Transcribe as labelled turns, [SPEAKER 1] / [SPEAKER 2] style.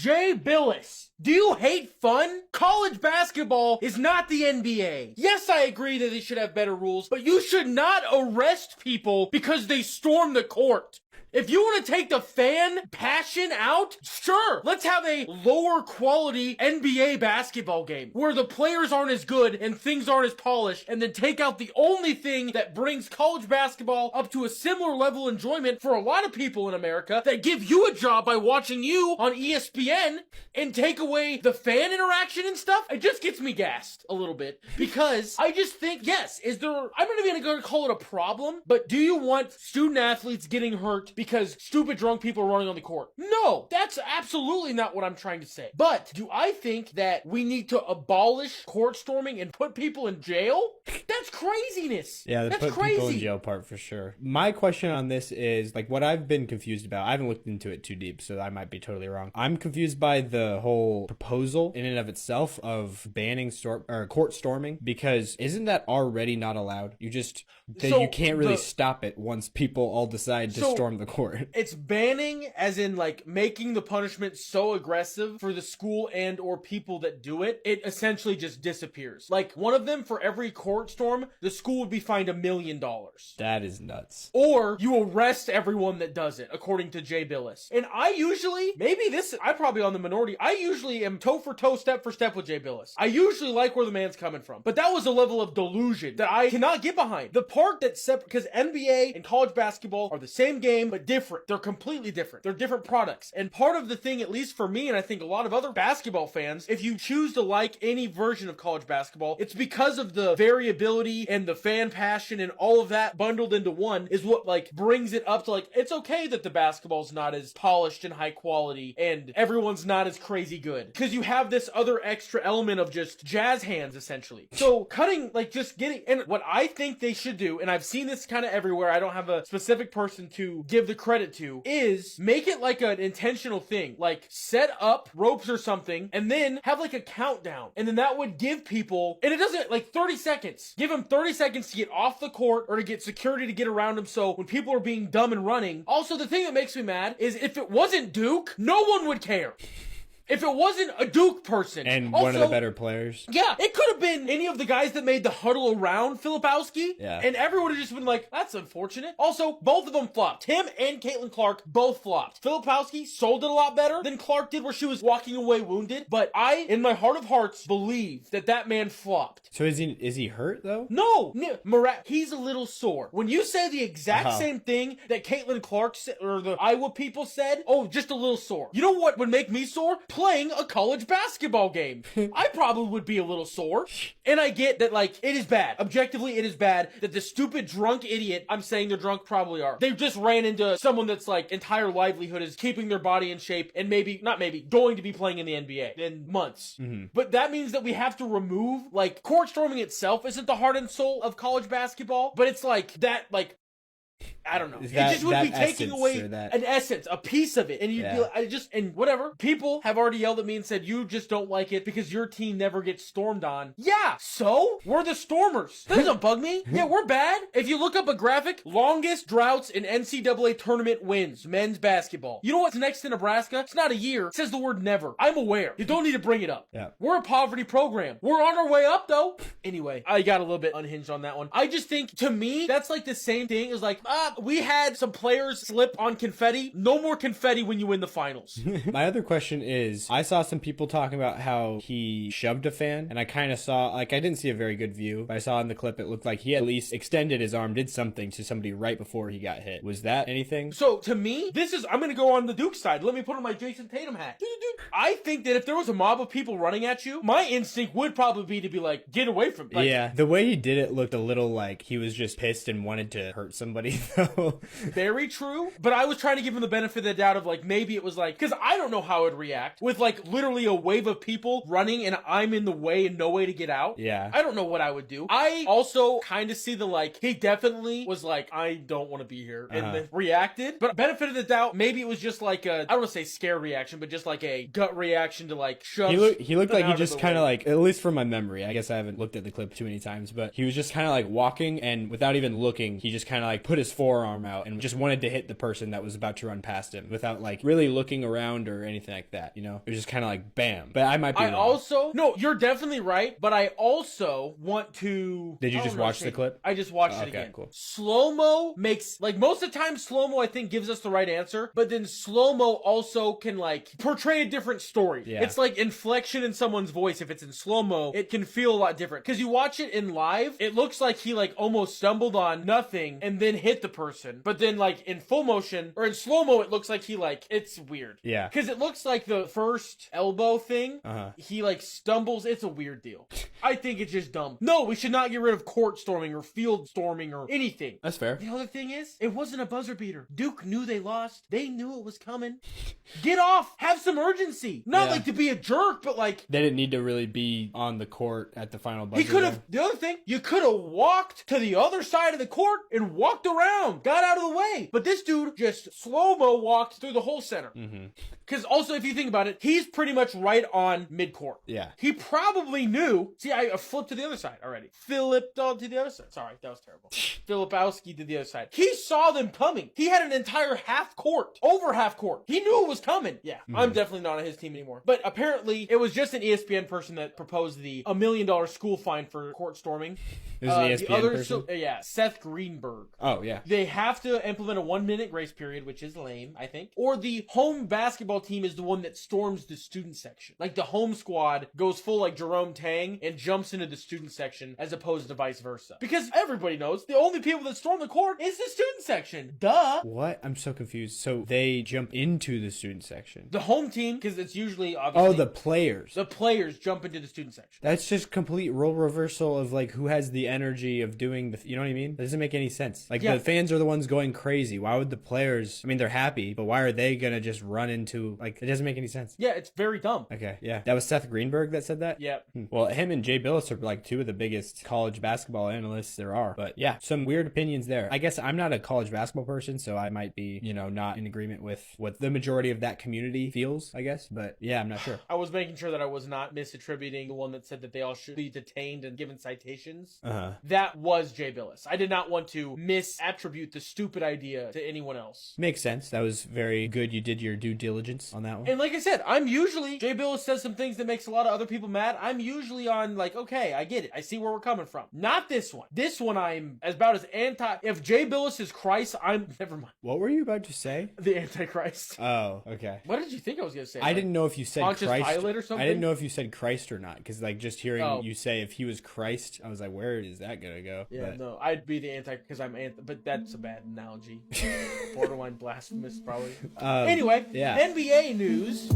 [SPEAKER 1] Jay Billis, do you hate fun? College basketball is not the NBA. Yes, I agree that they should have better rules, but you should not arrest people because they storm the court. If you want to take the fan passion out, sure, let's have a lower quality NBA basketball game where the players aren't as good and things aren't as polished, and then take out the only thing that brings college basketball up to a similar level of enjoyment for a lot of people in America that give you a job by watching you on ESPN, and take away the fan interaction and stuff. It just gets me gassed a little bit because I just think, yes, I'm not even going to call it a problem, but do you want student athletes getting hurt because stupid drunk people are running on the court? No, that's absolutely not what I'm trying to say. But do I think that we need to abolish court storming and put people in jail? That's craziness.
[SPEAKER 2] Yeah,
[SPEAKER 1] that's
[SPEAKER 2] put
[SPEAKER 1] crazy.
[SPEAKER 2] People in jail part for sure. My question on this is, like, what I've been confused about, I haven't looked into it too deep, so I might be totally wrong. I'm confused by the whole proposal in and of itself of banning court storming, because isn't that already not allowed? You can't really stop it once people all decide to storm the court.
[SPEAKER 1] It's banning as in like making the punishment so aggressive for the school and or people that do it, it essentially just disappears. Like one of them, for every court storm, the school would be fined $1 million.
[SPEAKER 2] That is nuts.
[SPEAKER 1] Or you arrest everyone that does it, according to Jay Billis. And I'm probably on the minority. I usually am toe for toe, step for step with Jay Billis. I usually like where the man's coming from. But that was a level of delusion that I cannot get behind. The part that's separate, because NBA and college basketball are the same game, but different. They're completely different. They're different products. And part of the thing, at least for me, and I think a lot of other basketball fans, if you choose to like any version of college basketball, it's because of the variability and the fan passion and all of that bundled into one is what like brings it up to like, it's okay that the basketball's not as polished and high quality and everyone's not as crazy good. Because you have this other extra element of just jazz hands, essentially. So and what I think they should do, and I've seen this kind of everywhere, I don't have a specific person to give the credit to, is make it like an intentional thing. Like set up ropes or something and then have like a countdown. And then that would give people, and it doesn't, like 30 seconds. Give them 30 seconds to get off the court or to get security to get around them, so when people are being dumb and running. Also, the thing that makes me mad is if it wasn't Duke, no one would care. If it wasn't a Duke person.
[SPEAKER 2] And also, one of the better players.
[SPEAKER 1] Yeah, it could have been any of the guys that made the huddle around Filipowski.
[SPEAKER 2] Yeah.
[SPEAKER 1] And everyone would have just been like, that's unfortunate. Also, both of them flopped. Him and Caitlin Clark both flopped. Filipowski sold it a lot better than Clark did, where she was walking away wounded. But I, in my heart of hearts, believe that man flopped.
[SPEAKER 2] So is he hurt, though?
[SPEAKER 1] No. He's a little sore. When you say the exact same thing that Caitlin Clark said, or the Iowa people said, oh, just a little sore. You know what would make me sore? Playing a college basketball game. I probably would be a little sore. And I get that, like, it is bad. Objectively, it is bad that the stupid drunk idiot, I'm saying they're drunk, probably are. They just ran into someone that's like entire livelihood is keeping their body in shape and going to be playing in the NBA in months. Mm-hmm. But that means that we have to remove, like, court storming itself isn't the heart and soul of college basketball, but it's like that, like, I don't know. It just would be taking away an essence, a piece of it. And you'd be like, and whatever. People have already yelled at me and said, you just don't like it because your team never gets stormed on. Yeah, so? We're the Stormers. That doesn't bug me. Yeah, we're bad. If you look up a graphic, longest droughts in NCAA tournament wins, men's basketball. You know what's next to Nebraska? It's not a year. It says the word never. I'm aware. You don't need to bring it up. Yeah. We're a poverty program. We're on our way up, though. Anyway, I got a little bit unhinged on that one. I just think, to me, that's like the same thing as like, we had some players slip on confetti. No more confetti when you win the finals.
[SPEAKER 2] My other question is, I saw some people talking about how he shoved a fan, and I kind of saw, like, I didn't see a very good view, but I saw in the clip it looked like he at least extended his arm, did something to somebody right before he got hit. Was that anything?
[SPEAKER 1] So, to me, I'm going to go on the Duke side. Let me put on my Jason Tatum hat. I think that if there was a mob of people running at you, my instinct would probably be to be like, get away from me. Like,
[SPEAKER 2] yeah, the way he did it looked a little like he was just pissed and wanted to hurt somebody, though.
[SPEAKER 1] Very true, but I was trying to give him the benefit of the doubt of like, maybe it was like, because I don't know how it would react with like literally a wave of people running and I'm in the way and no way to get out.
[SPEAKER 2] Yeah.
[SPEAKER 1] I don't know what I would do. I also kind of see the like, he definitely was like, I don't want to be here and then reacted, but benefit of the doubt, maybe it was just like I don't want to say scared reaction, but just like a gut reaction to like shove.
[SPEAKER 2] He looked like he just kind of like, at least from my memory, I guess I haven't looked at the clip too many times, but he was just kind of like walking and without even looking, he just kind of like put his forearm forearm out and just wanted to hit the person that was about to run past him without like really looking around or anything like that, you know? It was just kind of like bam. But I might be wrong.
[SPEAKER 1] No, you're definitely right, but I also want to...
[SPEAKER 2] Did you just watch the clip?
[SPEAKER 1] I just watched it
[SPEAKER 2] okay,
[SPEAKER 1] again.
[SPEAKER 2] Cool.
[SPEAKER 1] Slow-mo makes, like, most of the time slow-mo I think gives us the right answer, but then slow-mo also can like portray a different story.
[SPEAKER 2] Yeah.
[SPEAKER 1] It's like inflection in someone's voice. If it's in slow-mo, it can feel a lot different. Because you watch it in live, it looks like he like almost stumbled on nothing and then hit the person. But then like in full motion or in slow-mo, it looks like he like, it's weird.
[SPEAKER 2] Yeah.
[SPEAKER 1] Because it looks like the first elbow thing, he like stumbles. It's a weird deal. I think it's just dumb. No, we should not get rid of court storming or field storming or anything.
[SPEAKER 2] That's fair.
[SPEAKER 1] The other thing is, it wasn't a buzzer beater. Duke knew they lost. They knew it was coming. Get off. Have some urgency. Not like to be a jerk, but like...
[SPEAKER 2] They didn't need to really be on the court at the final buzzer.
[SPEAKER 1] He could have... The other thing, you could have walked to the other side of the court and walked around. Got out of the way. But this dude just slow-mo walked through the whole center. Because also, if you think about it, he's pretty much right on mid-court.
[SPEAKER 2] Yeah.
[SPEAKER 1] He probably knew... See, I flipped to the other side already. Flipped on to the other side. Sorry, that was terrible. Filipowski to the other side. He saw them coming. He had an entire half court. Over half court. He knew it was coming. Yeah, I'm definitely not on his team anymore. But apparently, it was just an ESPN person that proposed the $1 million school fine for court storming.
[SPEAKER 2] It was an ESPN person?
[SPEAKER 1] Seth Greenberg.
[SPEAKER 2] Oh, yeah.
[SPEAKER 1] They have to implement a 1-minute grace period, which is lame, I think. Or the home basketball team is the one that storms the student section. Like the home squad goes full like Jerome Tang and jumps into the student section as opposed to vice versa. Because everybody knows the only people that storm the court is the student section. Duh.
[SPEAKER 2] What? I'm so confused. So they jump into the student section.
[SPEAKER 1] The home team, because it's usually obviously...
[SPEAKER 2] Oh, the players.
[SPEAKER 1] The players jump into the student section.
[SPEAKER 2] That's just complete role reversal of like who has the energy of doing the... You know what I mean? That doesn't make any sense. Like the fans are the ones going crazy. Why would the players... I mean, they're happy, but why are they going to just run into... Like, it doesn't make any sense.
[SPEAKER 1] Yeah, it's very dumb.
[SPEAKER 2] Okay, yeah. That was Seth Greenberg that said that?
[SPEAKER 1] Yeah.
[SPEAKER 2] Well, him and Jay Billis are like two of the biggest college basketball analysts there are. But yeah, some weird opinions there. I guess I'm not a college basketball person, so I might be, you know, not in agreement with what the majority of that community feels, I guess. But yeah, I'm not sure.
[SPEAKER 1] I was making sure that I was not misattributing the one that said that they all should be detained and given citations. That was Jay Billis. I did not want to misattribute the stupid idea to anyone else.
[SPEAKER 2] Makes sense. That was very good. You did your due diligence on that one.
[SPEAKER 1] And like I said, I'm usually... Jay Billis says some things that makes a lot of other people mad. I'm usually on like, okay, I get it. I see where we're coming from. Not this one. This one I'm about as anti... If Jay Billis is Christ, I'm... Never mind.
[SPEAKER 2] What were you about to say?
[SPEAKER 1] The Antichrist.
[SPEAKER 2] Oh, okay.
[SPEAKER 1] What did you think I was going to say?
[SPEAKER 2] I didn't know if you said
[SPEAKER 1] Pontius
[SPEAKER 2] Christ.
[SPEAKER 1] Pilate or something?
[SPEAKER 2] I didn't know if you said Christ or not, because like just hearing you say if he was Christ, I was like, where is that going to go?
[SPEAKER 1] Yeah, no, I'd be the anti because I'm anti, but that's a bad analogy. Borderline blasphemous, probably. Anyway, NBA news.